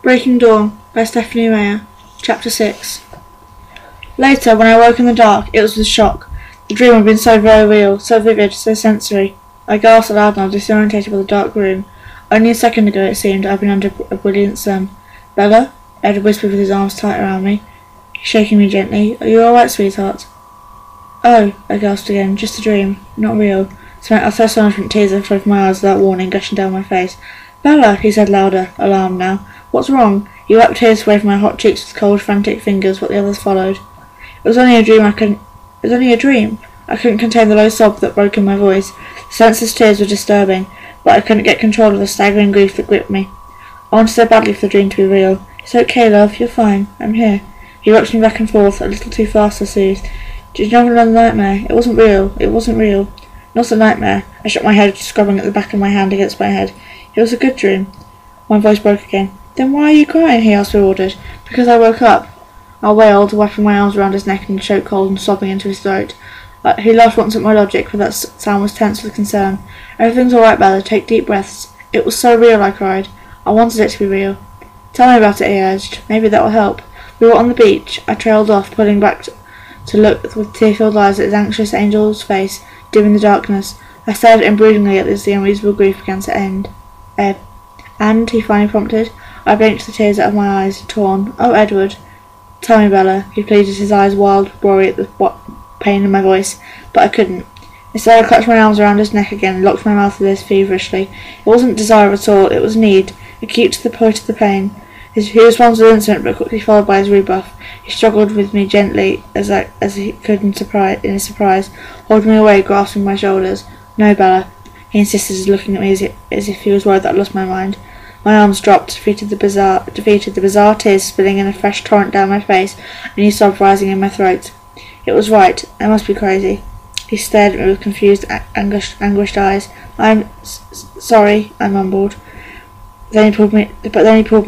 Breaking Dawn by Stephanie Meyer. Chapter 6. Later, when I woke in the dark, it was with shock. The dream had been so very real, so vivid, so sensory. I gasped aloud and I was disorientated by the dark room. Only a second ago, it seemed, I had been under a brilliant sun. "Bella?" Ed whispered with his arms tight around me, shaking me gently. "Are you all right, sweetheart?" "Oh," I gasped again. "Just a dream. Not real." I saw so different tears that flowed from my eyes without warning, gushing down my face. "Bella," he said louder, alarmed now. "What's wrong?" He wiped tears away from my hot cheeks with cold, frantic fingers, but the others followed. It was only a dream. It was only a dream. I couldn't contain the low sob that broke in my voice. The senseless tears were disturbing, but I couldn't get control of the staggering grief that gripped me. I wanted so badly for the dream to be real. "It's okay, love. You're fine. I'm here." He rocked me back and forth, a little too fast to soothe. "Did you have another nightmare? It wasn't real. It wasn't real." "Not a nightmare." I shook my head, scrubbing at the back of my hand against my head. "It was a good dream." My voice broke again. "Then why are you crying?" he asked, bewildered. "Because I woke up." I wailed, wrapping my arms around his neck in a chokehold and sobbing into his throat. He laughed once at my logic, but that sound was tense with concern. "Everything's all right, Bella. Take deep breaths." "It was so real," I cried. "I wanted it to be real." "Tell me about it," he urged. "Maybe that will help." We were on the beach. I trailed off, pulling back to look with tear-filled eyes at his anxious angel's face, dim in the darkness. I stared at him broodingly as the unreasonable grief began to end. "Ed." "And?" he finally prompted. I blinked the tears out of my eyes, torn. "Oh, Edward." "Tell me, Bella," he pleaded, his eyes wild with worry at the pain in my voice. But I couldn't. Instead, I clutched my arms around his neck again and locked my mouth with his feverishly. It wasn't desire at all, it was need, acute to the point of the pain. He responded with instant, but quickly followed by his rebuff. He struggled with me gently as he could in his surprise, holding me away, grasping my shoulders. "No, Bella," he insisted, looking at me as if he was worried that I lost my mind. My arms dropped, defeated the bizarre tears spilling in a fresh torrent down my face, a new sob rising in my throat. It was right. I must be crazy. He stared at me with confused, anguished eyes. "I'm sorry," I mumbled. Then he pulled me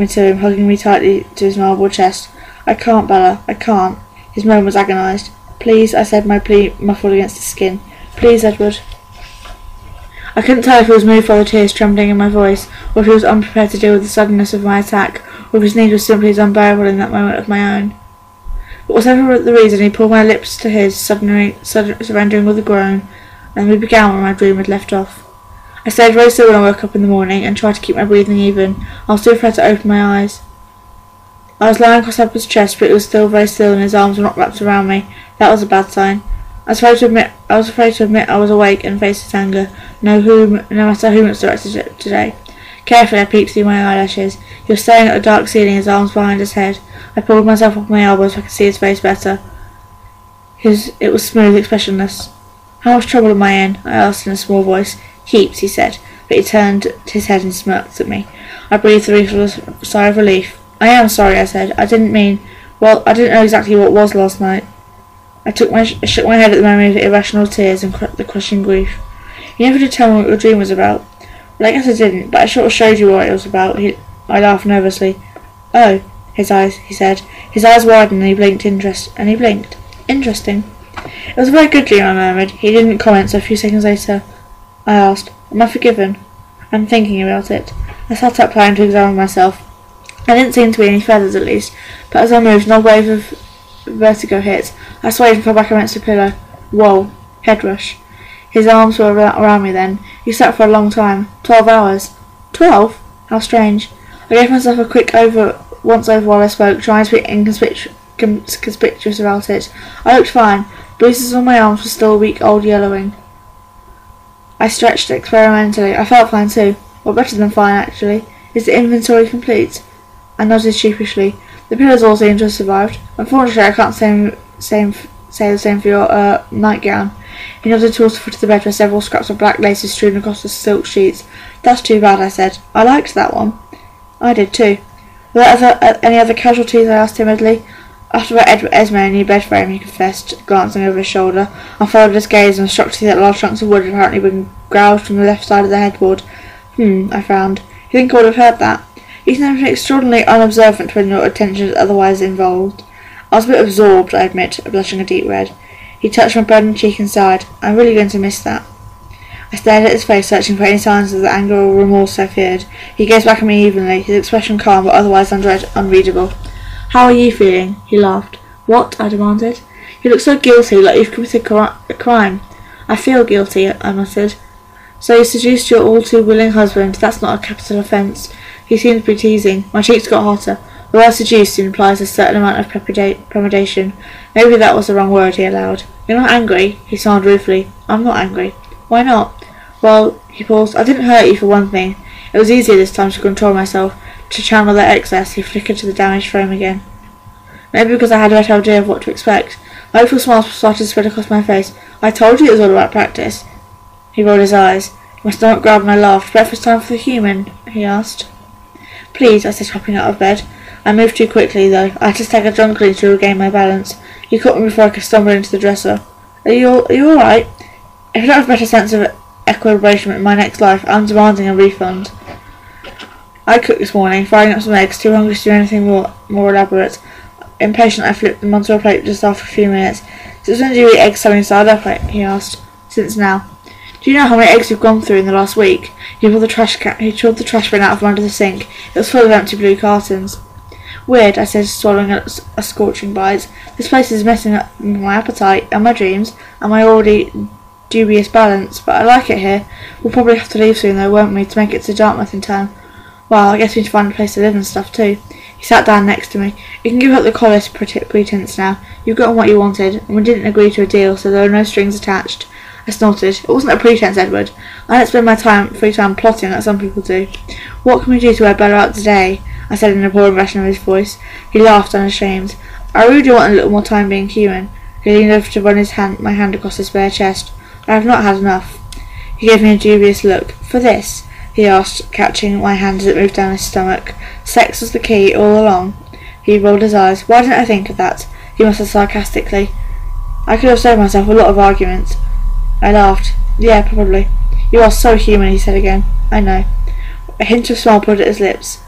to him, hugging me tightly to his marble chest. "I can't, Bella. I can't." His moan was agonized. "Please," I said, my plea muffled against his skin. "Please, Edward." I couldn't tell if he was moved by the tears trembling in my voice, or if he was unprepared to deal with the suddenness of my attack, or if his need was simply as unbearable in that moment of my own. But whatever the reason, he pulled my lips to his, surrendering with a groan, and we began where my dream had left off. I stayed very still when I woke up in the morning, and tried to keep my breathing even. I was too afraid to open my eyes. I was lying across Edward's chest, but it was still very still, and his arms were not wrapped around me. That was a bad sign. I was afraid to admit I was awake and faced his anger, no matter whom it was directed at today. Carefully I peeked through my eyelashes. He was staring at the dark ceiling, his arms behind his head. I pulled myself up my elbows so I could see his face better. It was smooth, expressionless. "How much trouble am I in?" I asked in a small voice. "Heaps," he said, but he turned his head and smirked at me. I breathed a little sigh of relief. "I am sorry," I said. I didn't know exactly what was last night." I shook my head at the memory of the irrational tears and the crushing grief. "You never did tell me what your dream was about." "Well, I guess I didn't, but I sort of showed you what it was about." I laughed nervously. "Oh," he said. His eyes widened and he blinked. "Interesting." "It was a very good dream," I murmured. He didn't comment, so a few seconds later I asked, "Am I forgiven?" "I'm thinking about it." I sat up, trying to examine myself. I didn't seem to be any feathers, at least, but as I moved, an odd wave of vertigo hit. I swayed and fell back against the pillow. Whoa. Head rush. His arms were around me then. He sat for a long time. 12 hours. 12? How strange. I gave myself a quick once over while I spoke, trying to be inconspicuous about it. I looked fine. Bruises on my arms were still a week old yellowing. I stretched experimentally. I felt fine too. Well, better than fine, actually. Is the inventory complete? I nodded sheepishly. The pillows all seemed to have survived. Unfortunately, I can't say the same for your nightgown. He nodded towards the foot of the bed where several scraps of black lace were strewn across the silk sheets. "That's too bad," I said. "I liked that one." "I did too." "Were there any other casualties?" I asked timidly. "After about Edward Esme in your bed frame," he confessed, glancing over his shoulder. I followed his gaze and was shocked to see that large chunks of wood had apparently been ground from the left side of the headboard. I frowned. "You think I would have heard that?" "You seem extraordinarily unobservant when your attention is otherwise involved." I was a bit absorbed, I admit, blushing a deep red. He touched my burning cheek and sighed. "I'm really going to miss that." I stared at his face, searching for any signs of the anger or remorse I feared. He gazed back at me evenly, his expression calm but otherwise unreadable. "How are you feeling?" He laughed. "What?" I demanded. "You look so guilty, like you've committed a crime." "I feel guilty," I muttered. "So you seduced your all-too-willing husband. That's not a capital offence." He seemed to be teasing. My cheeks got hotter. The word seduced implies a certain amount of premeditation. Maybe that was the wrong word, he allowed. "You're not angry?" He smiled ruefully. "I'm not angry." "Why not?" "Well," he paused, "I didn't hurt you for one thing. It was easier this time to control myself, to channel that excess." He flickered to the damaged frame again. Maybe because I had a better idea of what to expect. A hopeful smile started to spread across my face. "I told you it was all about practice." He rolled his eyes. My stomach growled and I laughed. "Breakfast time for the human?" he asked. "Please," I said, hopping out of bed. I moved too quickly, though. I had to stagger drunkenly to regain my balance. He caught me before I could stumble into the dresser. Are you all right? If I don't have a better sense of equilibration in my next life, I'm demanding a refund." I cooked this morning, frying up some eggs, too hungry to do anything more elaborate. Impatient, I flipped them onto a plate just after a few minutes. "Since when do you eat eggs sunny side up?" he asked. "Since now." "Do you know how many eggs you've gone through in the last week?" He pulled the trash bin out from under the sink. It was full of empty blue cartons. "Weird," I said, swallowing a scorching bite. "This place is messing up my appetite and my dreams and my already dubious balance, but I like it here. We'll probably have to leave soon, though, won't we, to make it to Dartmouth in time?" "Well, I guess we need to find a place to live and stuff, too." He sat down next to me. "You can give up the college pretense now. You've gotten what you wanted, and we didn't agree to a deal, so there are no strings attached." I snorted. "It wasn't a pretense, Edward. I don't spend my free time plotting like some people do." "What can we do to wear Bella out today?" I said in a poor impression of his voice. He laughed, unashamed. "I really want a little more time being human." He leaned over to run my hand across his bare chest. "I have not had enough." He gave me a dubious look. "For this?" he asked, catching my hand as it moved down his stomach. "Sex was the key all along." He rolled his eyes. "Why didn't I think of that?" he muttered sarcastically. "I could have saved myself a lot of arguments." I laughed. "Yeah, probably." "You are so human," he said again. "I know." A hint of smile pulled at his lips.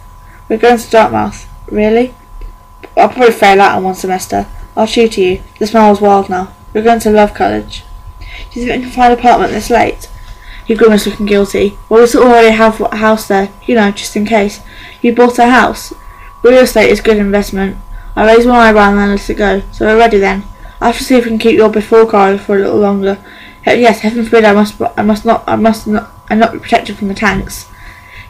"We're going to Dartmouth." "Really?" "I'll probably fail out in one semester. I'll tutor you." The smile was wild now. "We're going to Love College." "Do you think we can find an apartment this late?" He grimaced, looking guilty. "Well, we already have a house there, just in case." "You bought a house?" "Real estate is good investment." I raised one eyebrow and then let it go. "So we're ready then. I'll have to see if we can keep your before car for a little longer. Yes, heaven forbid I must not be protected from the tanks."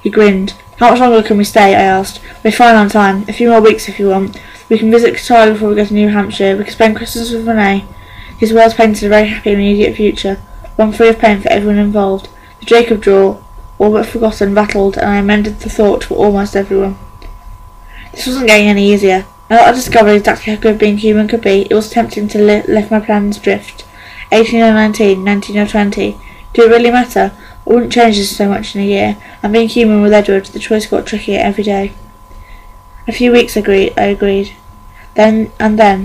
He grinned. "How much longer can we stay?" I asked. "We're fine on time. A few more weeks if you want. We can visit Charlie before we go to New Hampshire. We can spend Christmas with Renee." His words painted a very happy immediate future, one free of pain for everyone involved. The Jacob drawer, all but forgotten, rattled, and I amended the thought for almost everyone. This wasn't getting any easier. Now that I discovered exactly how good being human could be, it was tempting to let my plans drift. 18 or 19, 19 or 20. Did it really matter? I wouldn't change this so much in a year, and being human with Edward, the choice got trickier every day. "A few weeks," I agreed. Then,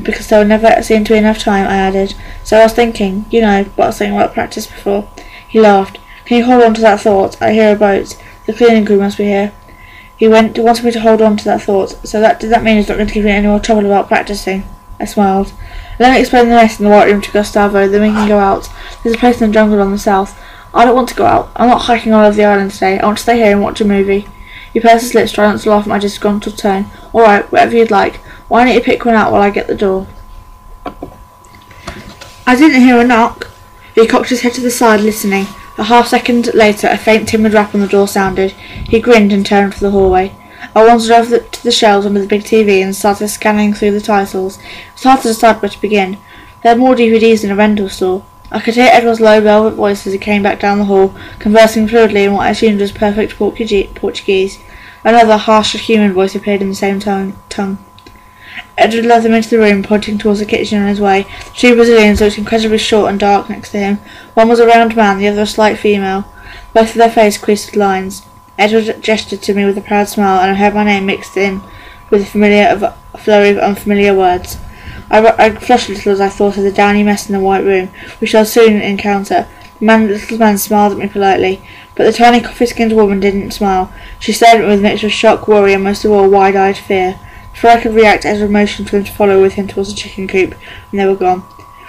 because there would never seem to be enough time, I added, "So I was thinking, what I was saying about practice before." He laughed. "Can you hold on to that thought? I hear a boat. The cleaning crew must be here." He wanted me to hold on to that thought. Does that mean he's not going to give me any more trouble about practicing? I smiled. "Let me explain the mess in the white room to Gustavo, then we can go out. There's a place in the jungle on the south." "I don't want to go out. I'm not hiking all over the island today. I want to stay here and watch a movie." He pursed his lips, trying not to laugh at my disgruntled tone. "All right, whatever you'd like. Why don't you pick one out while I get the door?" I didn't hear a knock. He cocked his head to the side, listening. A half-second later, a faint, timid rap on the door sounded. He grinned and turned for the hallway. I wandered over to the shelves under the big TV and started scanning through the titles. It was hard to decide where to begin. There were more DVDs in a rental store. I could hear Edward's low velvet voice as he came back down the hall, conversing fluidly in what I assumed was perfect Portuguese. Another, harsher human voice appeared in the same tongue. Edward led them into the room, pointing towards the kitchen on his way. The two Brazilians looked incredibly short and dark next to him. One was a round man, the other a slight female. Both of their faces creased with lines. Edward gestured to me with a proud smile, and I heard my name mixed in with a flurry of unfamiliar words. I flushed a little as I thought of the downy mess in the white room, which I would soon encounter. The little man smiled at me politely, but the tiny coffee-skinned woman didn't smile. She stared at me with a mixture of shock, worry, and most of all wide-eyed fear. Before I could react, Ezra motioned for him to follow with him towards the chicken coop, and they were gone.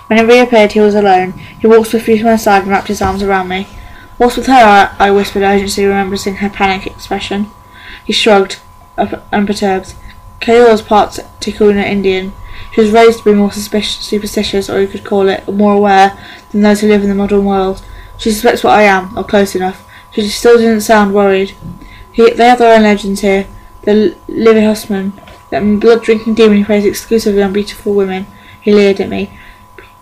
When he reappeared, he was alone. He walked swiftly to my side and wrapped his arms around me. What's with her? I whispered urgently, remembering her panic expression. He shrugged, unperturbed. Kayla was part Tikuna Indian. She was raised to be more superstitious, or you could call it, more aware than those who live in the modern world. She suspects what I am, or close enough. She still didn't sound worried. They have their own legends here. The Livihusman, that blood-drinking demon who preys exclusively on beautiful women. He leered at me.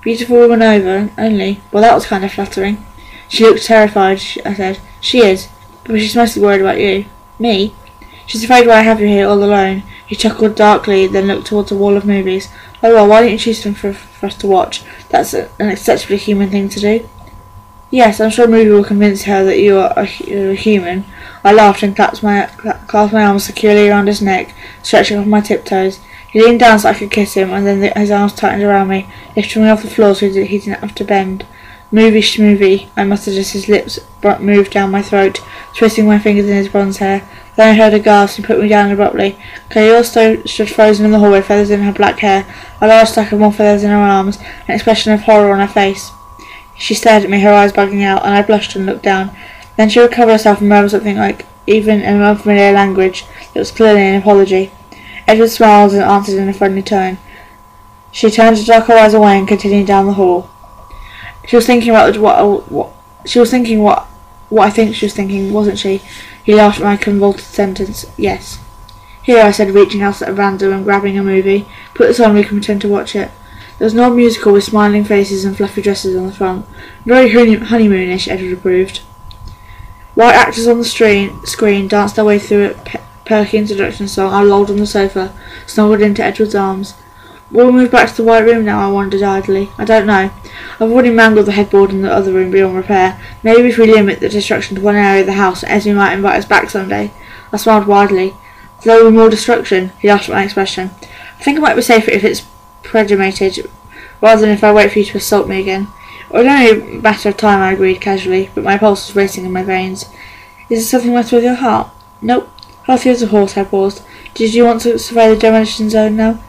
Beautiful woman only? Well, that was kind of flattering. She looked terrified, I said. She is, but she's mostly worried about you. Me? She's afraid why I have you here all alone. He chuckled darkly, then looked towards a wall of movies. Oh well, why don't you choose them for us to watch? That's an acceptably human thing to do. Yes, I'm sure a movie will convince her that you're a human. I laughed and clasped my arms securely around his neck, stretching off my tiptoes. He leaned down so I could kiss him, and then his arms tightened around me, lifting me off the floor so he didn't have to bend. Movie schmovie, I muttered as his lips moved down my throat, twisting my fingers in his bronze hair. Then I heard a gasp and put me down abruptly. Kayla stood frozen in the hallway, feathers in her black hair, a large stack of more feathers in her arms, an expression of horror on her face. She stared at me, her eyes bugging out, and I blushed and looked down. Then she recovered herself and murmured something like, even in an unfamiliar language, that was clearly an apology. Edward smiled and answered in a friendly tone. She turned her dark eyes away and continued down the hall. She was thinking about what I think she was thinking, wasn't she? He laughed at my convoluted sentence. Yes. Here, I said, reaching out at random and grabbing a movie. Put this on, we can pretend to watch it. There was an old musical with smiling faces and fluffy dresses on the front. Very honeymoonish, Edward approved. White actors on the screen danced their way through a perky introduction song. I lolled on the sofa, snuggled into Edward's arms. Will we move back to the white room now? I wondered idly. I don't know. I've already mangled the headboard in the other room beyond repair. Maybe if we limit the destruction to one area of the house, Esme might invite us back someday. I smiled widely. There will be more destruction. He laughed at my expression. I think it might be safer if it's premeditated, rather than if I wait for you to assault me again. It was only a matter of time, I agreed casually, but my pulse was racing in my veins. Is there something matter with your heart? Nope. Healthy as a horse, I paused. Did you want to survey the demolition zone now?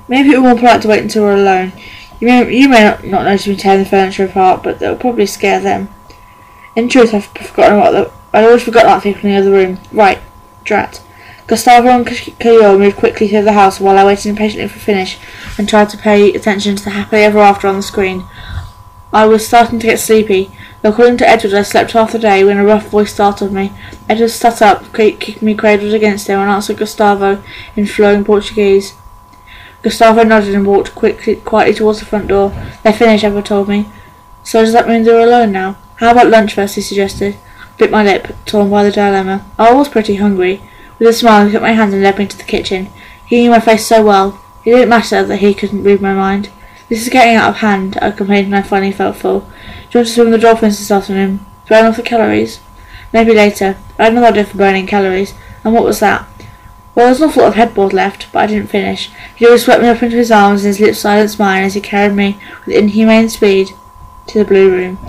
Maybe it would be more polite to wait until we're alone. You may not notice me tearing the furniture apart, but that will probably scare them. In truth, I'd always forgotten about people in the other room. Right. Drat. Gustavo and Kayla moved quickly through the house while I waited impatiently for finish and tried to pay attention to the happily ever after on the screen. I was starting to get sleepy, though according to Edward I slept half the day when a rough voice startled me. Edward sat up, kicked me cradled against him, and answered Gustavo in flowing Portuguese. Gustavo nodded and walked quietly towards the front door. They're finished, Edward told me. So does that mean they're alone now? How about lunch first, he suggested. I bit my lip, torn by the dilemma. I was pretty hungry. With a smile, he took my hand and led me to the kitchen. He knew my face so well. It didn't matter that he couldn't read my mind. This is getting out of hand, I complained when I finally felt full. Do you want to swim with the dolphins this afternoon? Burn off the calories? Maybe later. I had no idea for burning calories. And what was that? Well, there was an awful lot of headboard left, but I didn't finish. He always swept me up into his arms and his lips silenced mine as he carried me with inhumane speed to the blue room.